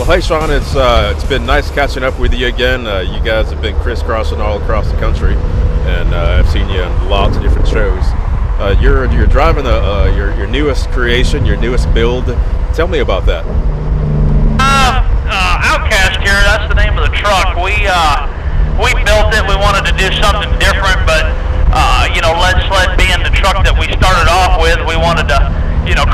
Hey Shawn, it's been nice catching up with you again. You guys have been crisscrossing all across the country, and I've seen you in lots of different shows. You're driving your newest creation, your newest build. Tell me about that. Outcast here. That's the name of the truck. We built it. We wanted to do something different, but lead sled being the truck that we started off with, we wanted to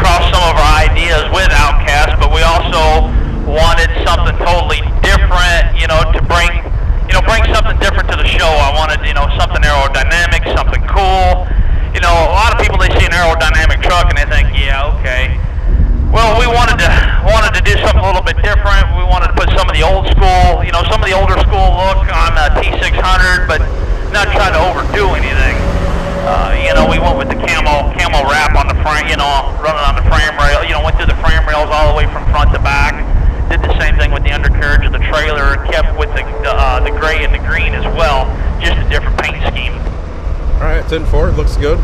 cross some of our ideas with Outcast, but we also wanted something totally different, to bring something different to the show. I wanted, something aerodynamic, something cool. A lot of people, they see an aerodynamic truck and they think, yeah, okay. Well, we wanted to do something a little bit different. We wanted to put some of the old school, some of the older school look on the T600, but not try to overdo anything. We went with the camo wrap on the frame, running on the frame rail. Went through the frame rails all the way from front to back. Did the same thing with the undercarriage of the trailer, and kept with the gray and the green as well, just a different paint scheme. All right, 10-4, looks good.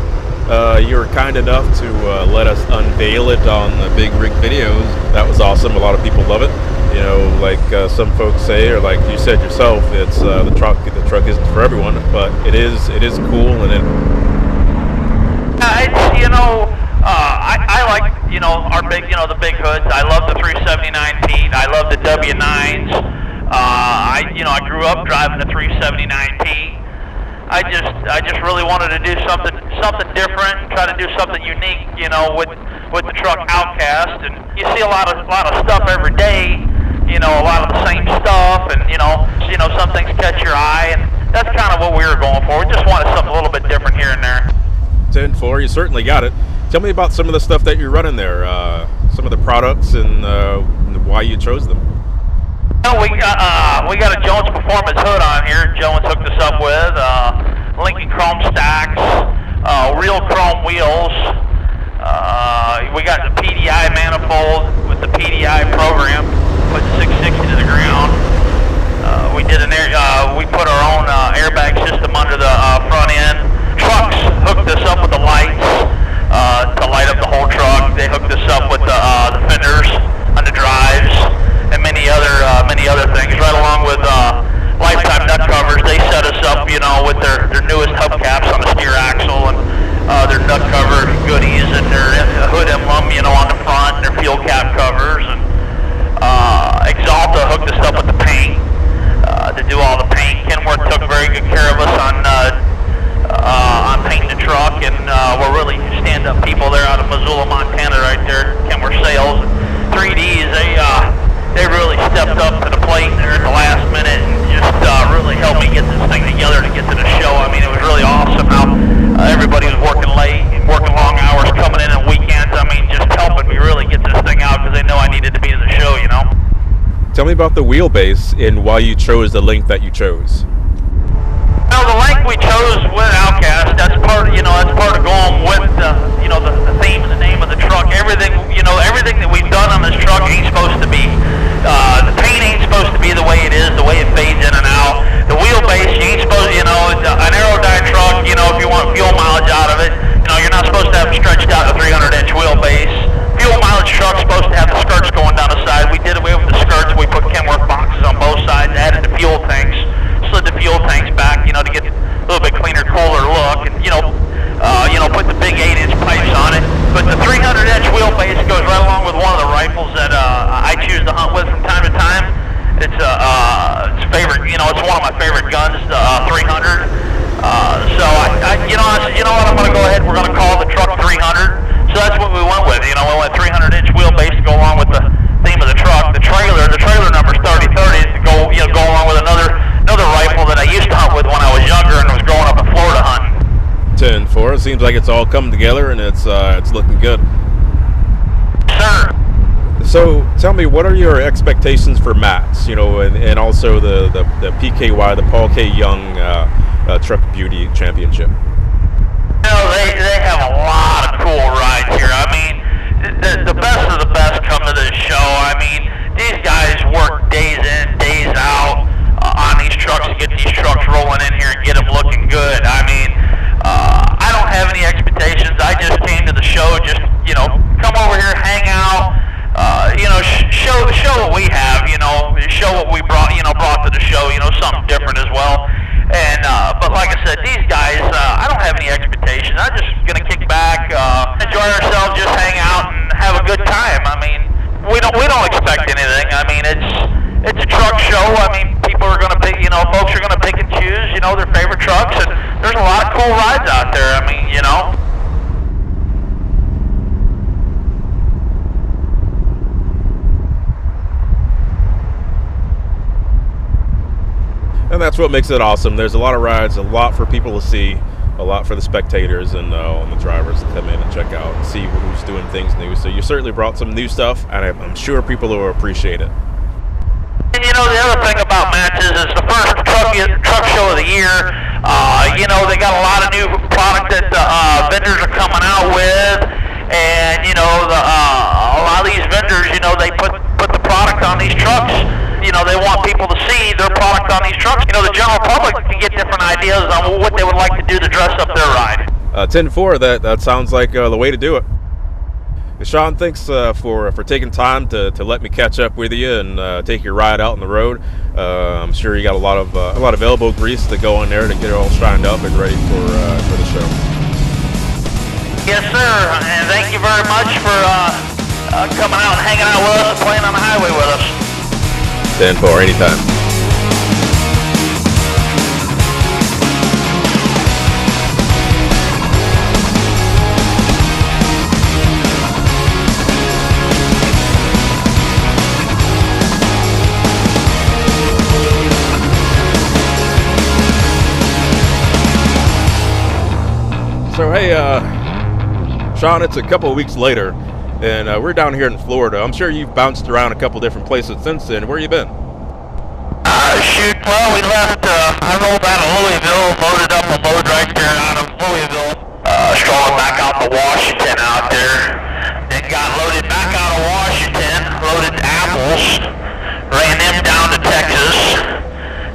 You were kind enough to let us unveil it on the Big Rig videos. That was awesome. A lot of people love it. Like some folks say, or like you said yourself, it's the truck isn't for everyone, but it is cool, and it. I like our big the big hoods. I love the 379T. I love the W9s. I grew up driving the 379T. I just really wanted to do something different, try to do something unique, with the truck Outcast. And you see a lot of stuff every day, a lot of the same stuff, and some things catch your eye, and that's kind of what we were going for. We just wanted something a little bit different here and there. 10-4, you certainly got it. Tell me about some of the stuff that you're running there, some of the products, and why you chose them. We got a Jones Performance hood on here. Jones hooked us up with Lincoln Chrome stacks, real chrome wheels. We got the PDI manifold with the PDI program, put the 660 to the ground. We did we put our own airbag system under the front end. Trucks hooked us up with the lights to light up the whole truck. They hooked us up with the fenders on the drives, and many other things, right along with lifetime nut covers. They set us up, with their newest hubcaps on the steer axle, and their nut cover goodies, and their hood emblem, on the front, and their fuel cap covers. And Axalta hooked us up with the paint to do all the paint. Kenworth took very good care of us on painting the truck, and we're really stand-up people there out of Missoula, Montana, right there. Kenworth Sales, 3Ds, they really stepped up to the plate there at the last minute and just really helped me get this thing together to get to the show. I mean, it was really awesome how everybody was working late and working long hours, coming in on weekends. I mean, just helping me really get this thing out because they know I needed to be to the show, Tell me about the wheelbase and why you chose the length that you chose. Well, the length we chose with Outcast, that's part of going with the theme and the name of the truck. Everything that we've done on this truck ain't supposed to be, the paint ain't supposed to be the way it is, the way it fades in and out. The wheelbase, you ain't supposed to, an aerodyne truck, if you want fuel mileage out of it, you're not supposed to have stretched out a 300-inch wheelbase. Fuel mileage truck's supposed to have the skirts going down the side. We did away with the skirts. We put Kenworth boxes on both sides, added the fuel tanks, slid the fuel tanks back, to get a little bit cleaner, cooler look, and put the big 8-inch pipes on it. But the 300-inch wheelbase goes right along with one of the rifles that I choose to hunt with from time to time. It's favorite, it's one of my favorite guns, the 300. So what, I'm going to go ahead. We're going to call the truck 300. So that's what we went with. We went 300-inch wheelbase to go along with the theme of the truck. The trailer number's 3030 to go along with another rifle that I used to hunt with when I was younger and was growing up in Florida hunting. 10-4. It seems like it's all coming together and it's looking good. Sure. So tell me, what are your expectations for mats? And also the PKY, the Paul K. Young Truck Beauty Championship. They have a lot of cool rides here. I mean, the best of the best come to this show. I mean, these guys work days in, days out on these trucks to get these trucks rolling in here and get them looking good. I mean, I don't have any expectations. I just came to the show, just, come over here, hang out, show what we have, something different as well. And but like I said, these guys, I don't have any expectations. I'm just gonna kick back, enjoy ourselves, just hang out and have a good time. I mean, we don't expect anything. I mean, it's a truck show. I mean, people are gonna pick, folks are gonna pick and choose, their favorite trucks, and there's a lot of cool rides out there. I mean, And that's what makes it awesome. There's a lot of rides, a lot for people to see, a lot for the spectators and the drivers to come in and check out and see who's doing things new. So you certainly brought some new stuff, and I'm sure people will appreciate it. And the other thing about matches is the first truck show of the year. They got a lot of new product that vendors are coming out with, and a lot of these vendors, they put the product on these trucks. They want people to see their product on these trucks. The general public can get different ideas on what they would like to do to dress up their ride. 10-4, that sounds like the way to do it. Shawn, thanks for taking time to let me catch up with you and take your ride out on the road. I'm sure you got a lot of elbow grease to go in there to get it all shined up and ready for the show. Yes, sir, and thank you very much for coming out and hanging out with us and playing on the highway with us. 10-4, anytime. So hey, Shawn, it's a couple of weeks later, and we're down here in Florida. I'm sure you've bounced around a couple different places since then. Where you been? Well, we left, I rolled out of Louisville, loaded up a load right there out of Louisville, strolling back out to Washington out there, then got loaded back out of Washington, loaded apples, ran them down to Texas,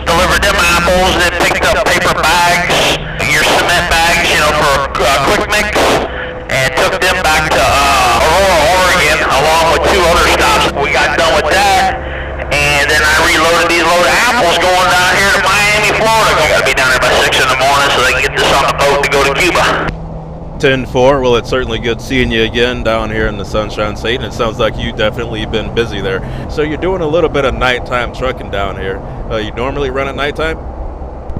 delivered them apples, then picked up paper bags, your cement bags, for quick mix, and took them back to Aurora, Oregon, along with 2 other stops. We got done with that, and then I reloaded these load of apples going down here to Miami, Florida. We got to be down there by 6 in the morning so they can get this on the boat to go to Cuba. 10-4, well, it's certainly good seeing you again down here in the Sunshine State, and it sounds like you definitely been busy there. So you're doing a little bit of nighttime trucking down here. You normally run at nighttime?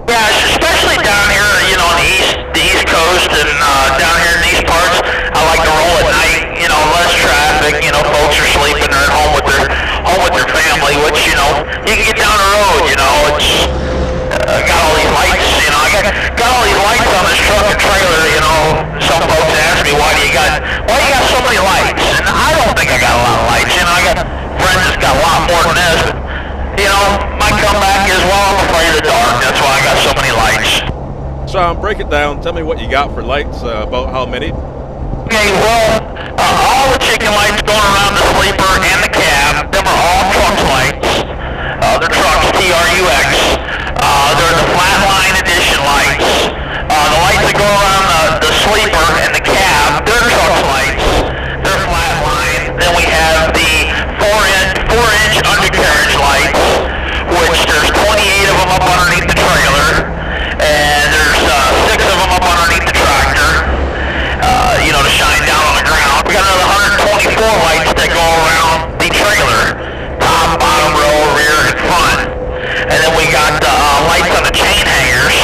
Yeah, especially down here, on the East Coast and down here in these parts, I like to roll at night. Less traffic. Folks are sleeping, they're at home with their family, which you can get down the road. It's got all these lights. I got all these lights on this truck and trailer. Some folks ask me why you got so many lights, and I don't think I got a lot of lights. I got friends that's got a lot more than this. My comeback is, well, I'm afraid of the dark. That's why I got so many lights. Shawn, break it down. Tell me what you got for lights, about how many? Okay, well, all the chicken lights going around the sleeper and the cab, them are all truck lights. They're trucks, TRUX. They're the flatline edition lights. The lights that go around the sleeper and the cab, they're truck lights. They're flatline. Then we have the 4-inch undercarriage lights, which there's 28 of them up underneath the trailer, and there's 6 of them up underneath the tractor, to shine down on the ground. We got another 124 lights that go around the trailer, top, bottom row, rear, and front. And then we got lights on the chain hangers.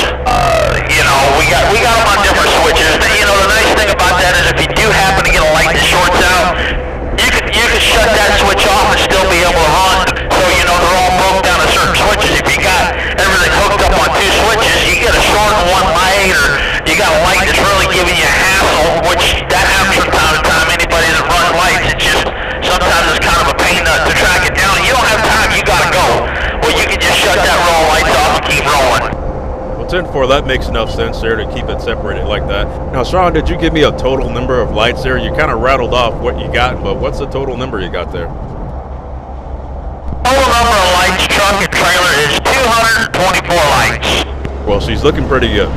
We got them on different switches. The nice thing about that is if you do happen to get a light that shorts out, you can shut that switch off and still be able to run. So they're all broke down to certain switches. If you got everything hooked up on 2 switches, you get a short in one light, or you got a light that's really giving you a hassle, which that happens from time to time. Anybody that runs lights, it's just sometimes it's kind of a pain to track it down. You don't have time, you gotta go. Well, you can just shut that row of lights off and keep rolling. Well, 10-4, that makes enough sense there to keep it separated like that. Now, Shawn, did you give me a total number of lights there? You kind of rattled off what you got, but what's the total number you got there? Total number of lights, truck and trailer, is 224 lights. Well, she's looking pretty good.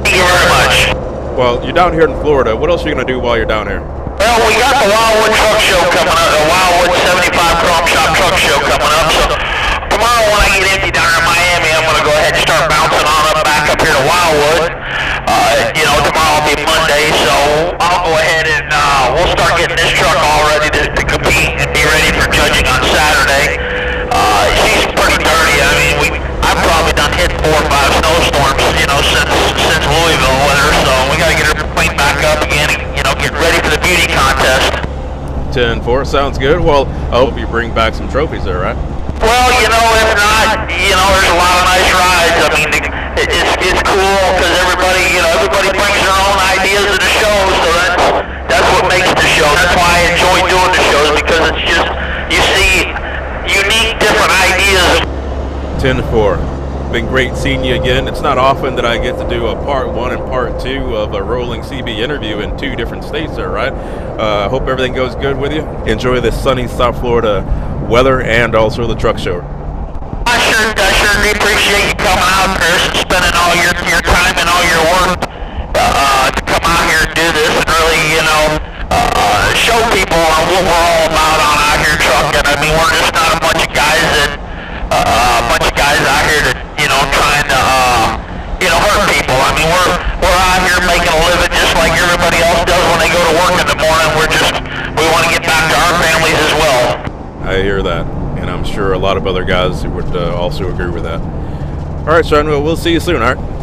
Thank you very much. Well, you're down here in Florida. What else are you going to do while you're down here? Well, we got the Wildwood Truck Show coming up, the Wildwood 75 Chrome Shop Truck Show coming up, so tomorrow when I get in 10-4, sounds good. Well, I hope you bring back some trophies there, right? Well, if not, there's a lot of nice rides. I mean, it's cool because everybody brings their own ideas to the show, so that's what makes the show. That's why I enjoy doing the shows, because it's just, you see unique, different ideas. 10-4. Been great seeing you again. It's not often that I get to do a part 1 and part 2 of a rolling CB interview in 2 different states there, right? Hope everything goes good with you. Enjoy this sunny South Florida weather and also the truck show. I sure do appreciate you coming out, Chris, and spending all your time and all your work to come out here and do this and really, show people what we're all about on Out Here Trucking. I mean, we're just not a bunch of guys out here that, trying to, hurt people. I mean, we're out here making a living just like everybody else does when they go to work in the morning. We want to get back to our families as well. I hear that, and I'm sure a lot of other guys would also agree with that. All right, Shawn, we'll see you soon, all right?